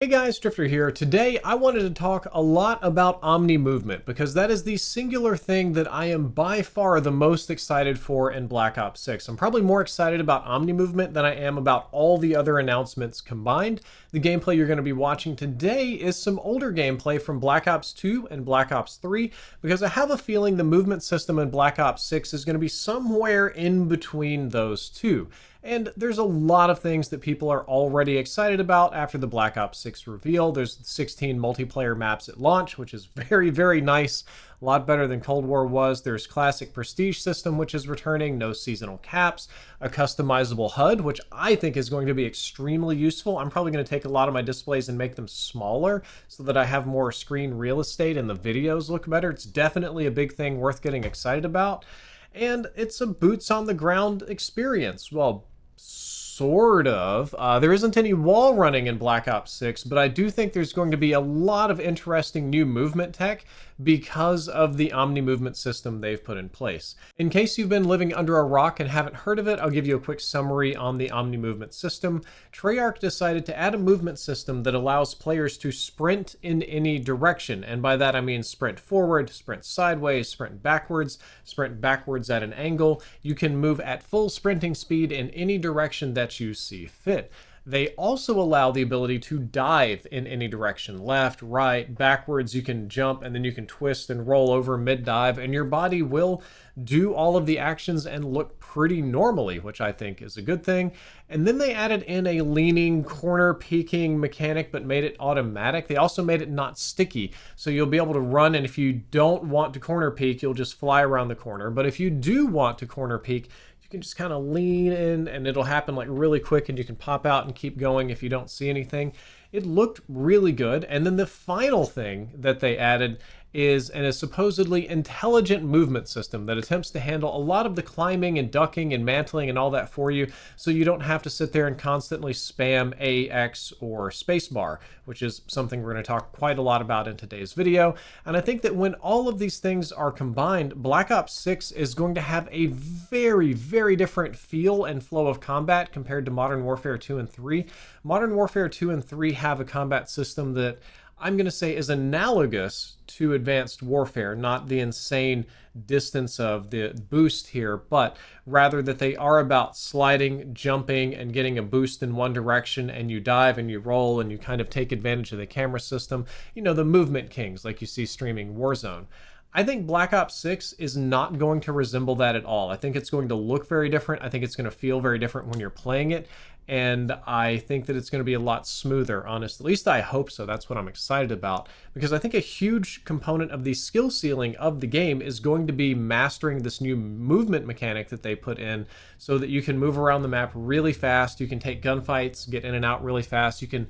Hey guys, Drifter here. Today I wanted to talk a lot about Omnimovement because that is the singular thing that I am by far the most excited for in Black Ops 6. I'm probably more excited about Omnimovement than I am about all the other announcements combined. The gameplay you're going to be watching today is some older gameplay from Black Ops 2 and Black Ops 3 because I have a feeling the movement system in Black Ops 6 is going to be somewhere in between those two. And there's a lot of things that people are already excited about after the Black Ops 6 reveal. There's 16 multiplayer maps at launch, which is very, very nice. A lot better than Cold War was. There's classic prestige system, which is returning, no seasonal caps, a customizable HUD, which I think is going to be extremely useful. I'm probably going to take a lot of my displays and make them smaller so that I have more screen real estate and the videos look better. It's definitely a big thing worth getting excited about. And it's a boots on the ground experience. Well, sort of. There isn't any wall running in Black Ops 6, but I do think there's going to be a lot of interesting new movement tech because of the Omnimovement system they've put in place. In case you've been living under a rock and haven't heard of it, I'll give you a quick summary on the Omnimovement system. Treyarch decided to add a movement system that allows players to sprint in any direction, and by that I mean sprint forward, sprint sideways, sprint backwards at an angle. You can move at full sprinting speed in any direction that you see fit. They also allow the ability to dive in any direction, left, right, backwards. You can jump and then you can twist and roll over mid-dive, and your body will do all of the actions and look pretty normally, which I think is a good thing. And then they added in a leaning, corner peeking mechanic, but made it automatic. They also made it not sticky, so you'll be able to run, and if you don't want to corner peek, you'll just fly around the corner. But if you do want to corner peek, you can just kind of lean in and it'll happen like really quick, and you can pop out and keep going if you don't see anything. It looked really good. And then the final thing that they added is a supposedly intelligent movement system that attempts to handle a lot of the climbing and ducking and mantling and all that for you, so you don't have to sit there and constantly spam A, X, or spacebar, which is something we're going to talk quite a lot about in today's video. And I think that when all of these things are combined, Black Ops 6 is going to have a very, very different feel and flow of combat compared to Modern Warfare 2 and 3. Modern Warfare 2 and 3 have a combat system that I'm going to say is analogous to Advanced Warfare, not the insane distance of the boost here, but rather that they are about sliding, jumping, and getting a boost in one direction, and you dive and you roll and you kind of take advantage of the camera system. You know, the movement kings like you see streaming Warzone. I think Black Ops 6 is not going to resemble that at all. I think it's going to look very different. I think it's going to feel very different when you're playing it. And I think that it's going to be a lot smoother, honestly. At least I hope so. That's what I'm excited about. Because I think a huge component of the skill ceiling of the game is going to be mastering this new movement mechanic that they put in so that you can move around the map really fast. You can take gunfights, get in and out really fast. You can,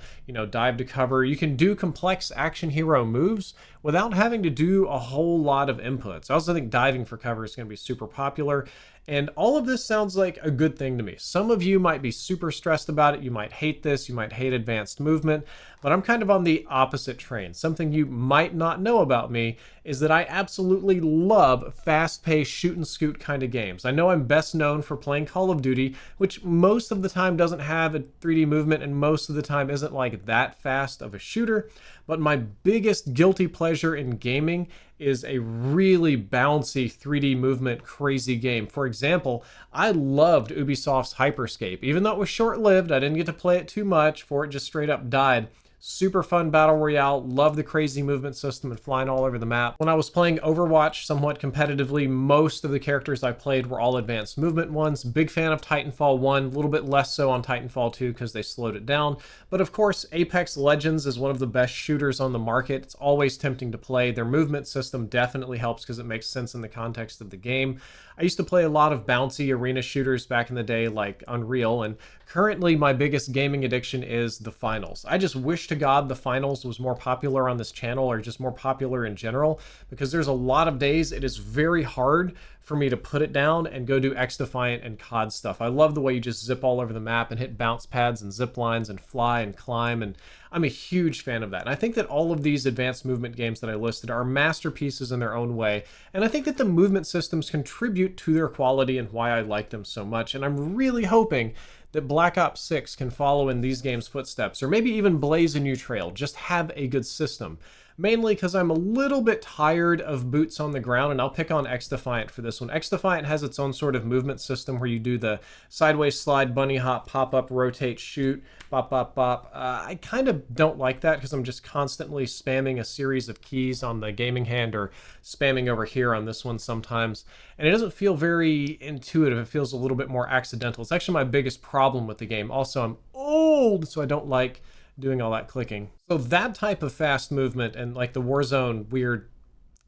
dive to cover. You can do complex action hero moves without having to do a whole lot of inputs. I also think diving for cover is going to be super popular. And all of this sounds like a good thing to me. Some of you might be super stressed about it. You might hate this. You might hate advanced movement. But I'm kind of on the opposite train. Something you might not know about me is that I absolutely love fast-paced shoot and scoot kind of games. I know I'm best known for playing Call of Duty, which most of the time doesn't have a 3D movement and most of the time isn't like that fast of a shooter. But my biggest guilty pleasure in gaming is a really bouncy 3D movement crazy game. For example, I loved Ubisoft's Hyperscape. Even though it was short-lived, I didn't get to play it too much before it just straight up died. Super fun battle royale, love the crazy movement system and flying all over the map. When I was playing Overwatch somewhat competitively, most of the characters I played were all advanced movement ones. Big fan of Titanfall 1, a little bit less so on Titanfall 2 because they slowed it down. But of course, Apex Legends is one of the best shooters on the market. It's always tempting to play. Their movement system definitely helps because it makes sense in the context of the game. I used to play a lot of bouncy arena shooters back in the day like Unreal, and currently my biggest gaming addiction is the finals. I just wish to God the finals was more popular on this channel, or just more popular in general, because there's a lot of days it is very hard for me to put it down and go do X-Defiant and COD stuff. I love the way you just zip all over the map and hit bounce pads and zip lines and fly and climb, and I'm a huge fan of that. And I think that all of these advanced movement games that I listed are masterpieces in their own way, and I think that the movement systems contribute to their quality and why I like them so much. And I'm really hoping that Black Ops 6 can follow in these games' footsteps, or maybe even blaze a new trail. Just have a good system. Mainly because I'm a little bit tired of boots on the ground, and I'll pick on X-Defiant for this one. X-Defiant has its own sort of movement system where you do the sideways slide, bunny hop, pop up, rotate, shoot, bop, bop, bop. I kind of don't like that because I'm just constantly spamming a series of keys on the gaming hand or spamming over here on this one sometimes. And it doesn't feel very intuitive. It feels a little bit more accidental. It's actually my biggest problem with the game. Also, I'm old, so I don't like doing all that clicking. So that type of fast movement and like the Warzone weird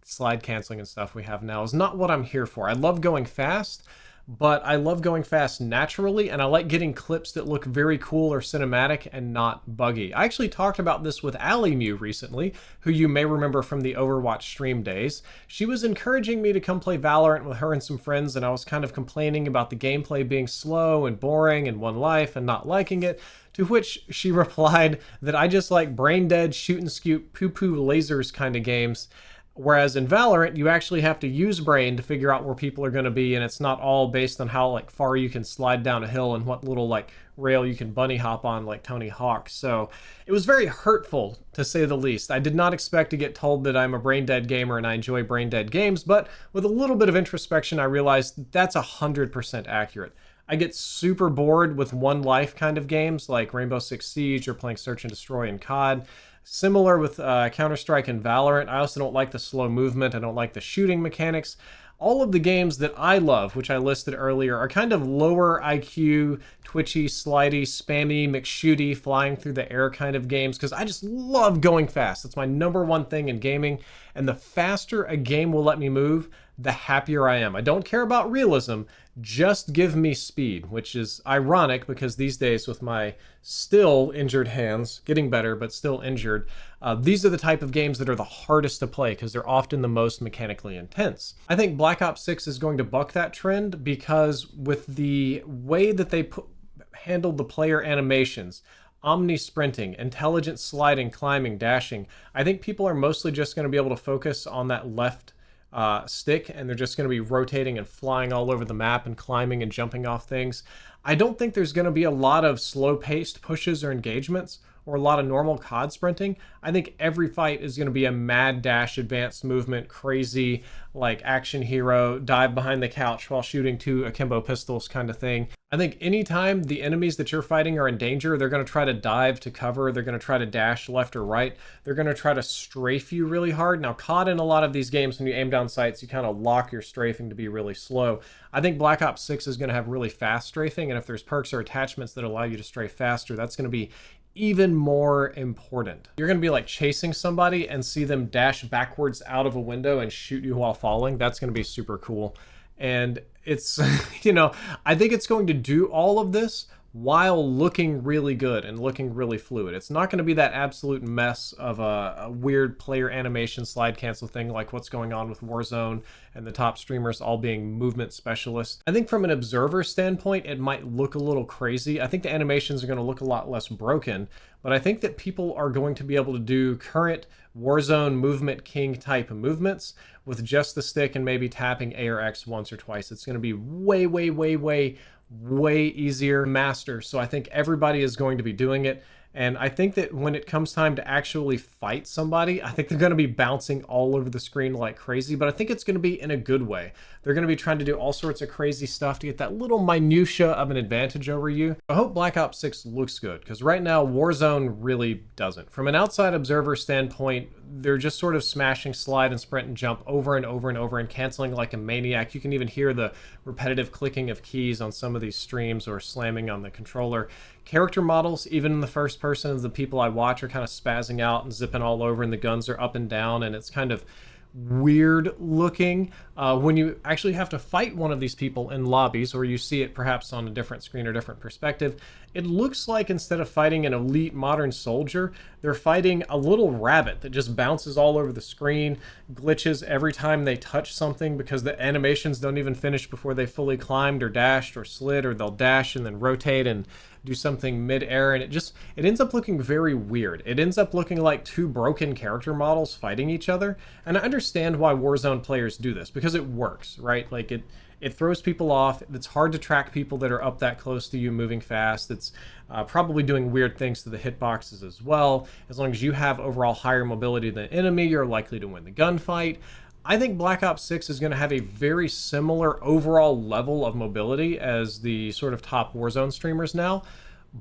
slide canceling and stuff we have now is not what I'm here for. I love going fast, but I love going fast naturally, and I like getting clips that look very cool or cinematic and not buggy. I actually talked about this with Mew recently, who you may remember from the Overwatch stream days. She was encouraging me to come play Valorant with her and some friends, and I was kind of complaining about the gameplay being slow and boring and one life and not liking it. To which she replied that I just like brain dead, shoot and scoot, poo-poo lasers kind of games. Whereas in Valorant, you actually have to use brain to figure out where people are going to be, and it's not all based on how like far you can slide down a hill and what little like rail you can bunny hop on like Tony Hawk. So it was very hurtful, to say the least. I did not expect to get told that I'm a brain dead gamer and I enjoy brain dead games, but with a little bit of introspection, I realized that's 100% accurate. I get super bored with one life kind of games like Rainbow Six Siege or playing Search and Destroy in COD. Similar with Counter-Strike and Valorant. I also don't like the slow movement. I don't like the shooting mechanics. All of the games that I love, which I listed earlier, are kind of lower IQ, twitchy, slidey, spammy, McShooty, flying through the air kind of games, because I just love going fast. That's my number one thing in gaming, and the faster a game will let me move, the happier I am. I don't care about realism, just give me speed, which is ironic because these days with my still injured hands, getting better, but still injured, these are the type of games that are the hardest to play because they're often the most mechanically intense. I think Black Ops 6 is going to buck that trend because with the way that they handled the player animations, omni-sprinting, intelligent sliding, climbing, dashing, I think people are mostly just going to be able to focus on that left stick, and they're just going to be rotating and flying all over the map and climbing and jumping off things. I don't think there's going to be a lot of slow-paced pushes or engagements or a lot of normal COD sprinting. I think every fight is going to be a mad dash, advanced movement, crazy, like action hero, dive behind the couch while shooting two akimbo pistols kind of thing. I think anytime the enemies that you're fighting are in danger, they're going to try to dive to cover, they're going to try to dash left or right, they're going to try to strafe you really hard. Now, COD in a lot of these games, when you aim down sights, you kind of lock your strafing to be really slow. I think Black Ops 6 is going to have really fast strafing, and if there's perks or attachments that allow you to strafe faster, that's going to be even more important. You're going to be like chasing somebody and see them dash backwards out of a window and shoot you while falling. That's going to be super cool. And it's, you know, I think it's going to do all of this while looking really good and looking really fluid. It's not going to be that absolute mess of a weird player animation slide cancel thing like what's going on with Warzone and the top streamers all being movement specialists. I think from an observer standpoint, it might look a little crazy. I think the animations are going to look a lot less broken, but I think that people are going to be able to do current Warzone movement king type movements with just the stick and maybe tapping A or X once or twice. It's going to be way easier to master. So I think everybody is going to be doing it. And I think that when it comes time to actually fight somebody, I think they're going to be bouncing all over the screen like crazy, but I think it's going to be in a good way. They're going to be trying to do all sorts of crazy stuff to get that little minutia of an advantage over you. I hope Black Ops 6 looks good, because right now Warzone really doesn't. From an outside observer standpoint, they're just sort of smashing slide and sprint and jump over and over and over and canceling like a maniac. You can even hear the repetitive clicking of keys on some of these streams or slamming on the controller. Character models, even in the first person of the people I watch, are kind of spazzing out and zipping all over, and the guns are up and down, and it's kind of weird looking when you actually have to fight one of these people in lobbies, or you see it perhaps on a different screen or different perspective. It looks like instead of fighting an elite modern soldier, they're fighting a little rabbit that just bounces all over the screen, glitches every time they touch something because the animations don't even finish before they fully climbed or dashed or slid, or they'll dash and then rotate and do something mid-air, and it ends up looking very weird. It ends up looking like two broken character models fighting each other. And I understand why Warzone players do this, because it works, right? Like It throws people off. It's hard to track people that are up that close to you moving fast. It's probably doing weird things to the hitboxes as well. As long as you have overall higher mobility than the enemy, you're likely to win the gunfight. I think Black Ops 6 is going to have a very similar overall level of mobility as the sort of top Warzone streamers now,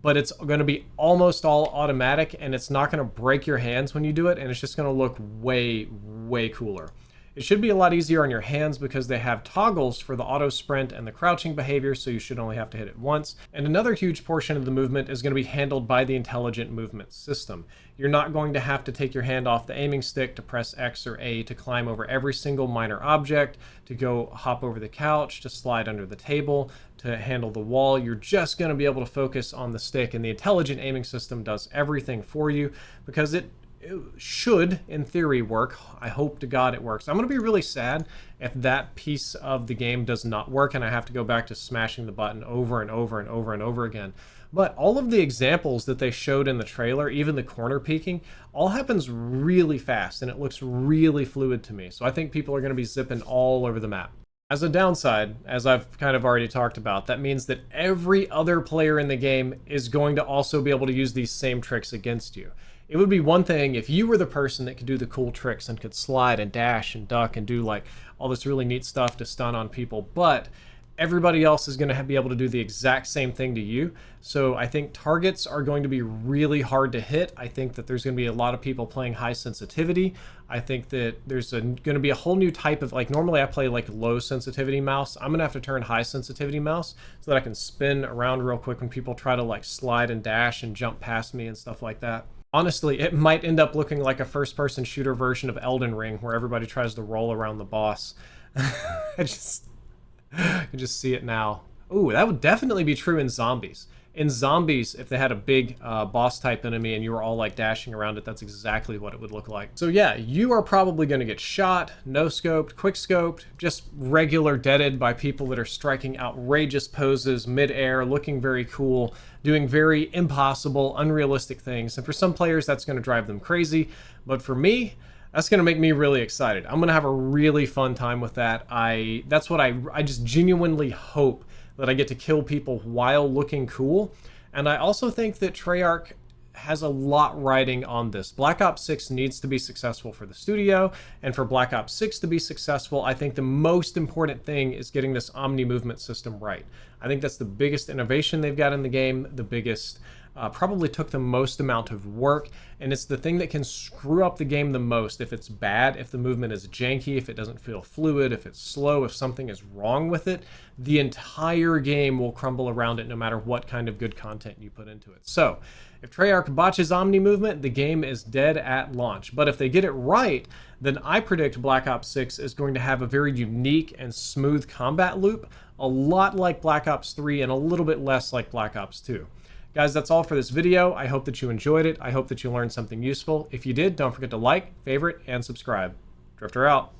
but it's going to be almost all automatic, and it's not going to break your hands when you do it, and it's just going to look way, way cooler. It should be a lot easier on your hands because they have toggles for the auto sprint and the crouching behavior, so you should only have to hit it once. And another huge portion of the movement is going to be handled by the intelligent movement system. You're not going to have to take your hand off the aiming stick to press X or A to climb over every single minor object, to go hop over the couch, to slide under the table, to handle the wall. You're just going to be able to focus on the stick, and the intelligent aiming system does everything for you because it should, in theory, work. I hope to God it works. I'm going to be really sad if that piece of the game does not work and I have to go back to smashing the button over and over and over and over again. But all of the examples that they showed in the trailer, even the corner peeking, all happens really fast and it looks really fluid to me. So I think people are going to be zipping all over the map. As a downside, as I've kind of already talked about, that means that every other player in the game is going to also be able to use these same tricks against you. It would be one thing if you were the person that could do the cool tricks and could slide and dash and duck and do like all this really neat stuff to stun on people, but everybody else is going to be able to do the exact same thing to you. So I think targets are going to be really hard to hit. I think that there's going to be a lot of people playing high sensitivity. I think that there's going to be a whole new type of, like, normally I play like low sensitivity mouse. I'm going to have to turn high sensitivity mouse so that I can spin around real quick when people try to like slide and dash and jump past me and stuff like that. Honestly, it might end up looking like a first-person shooter version of Elden Ring where everybody tries to roll around the boss. I can just see it now. Ooh, that would definitely be true in zombies. In zombies, if they had a big boss type enemy and you were all like dashing around it, that's exactly what it would look like. So yeah, you are probably going to get shot, no-scoped, quick-scoped, just regular deaded by people that are striking outrageous poses mid-air, looking very cool, doing very impossible, unrealistic things. And for some players, that's going to drive them crazy. But for me, that's going to make me really excited. I'm going to have a really fun time with that. That's what I just genuinely hope that I get to kill people while looking cool. And I also think that Treyarch has a lot riding on this. Black Ops 6 needs to be successful for the studio, and for Black Ops 6 to be successful, I think the most important thing is getting this Omni-Movement system right. I think that's the biggest innovation they've got in the game, the biggest, probably took the most amount of work, and it's the thing that can screw up the game the most if it's bad, if the movement is janky, if it doesn't feel fluid, if it's slow, if something is wrong with it. The entire game will crumble around it no matter what kind of good content you put into it. So, if Treyarch botches Omni-Movement, the game is dead at launch. But if they get it right, then I predict Black Ops 6 is going to have a very unique and smooth combat loop, a lot like Black Ops 3 and a little bit less like Black Ops 2. Guys, that's all for this video. I hope that you enjoyed it. I hope that you learned something useful. If you did, don't forget to like, favorite, and subscribe. Drifter out.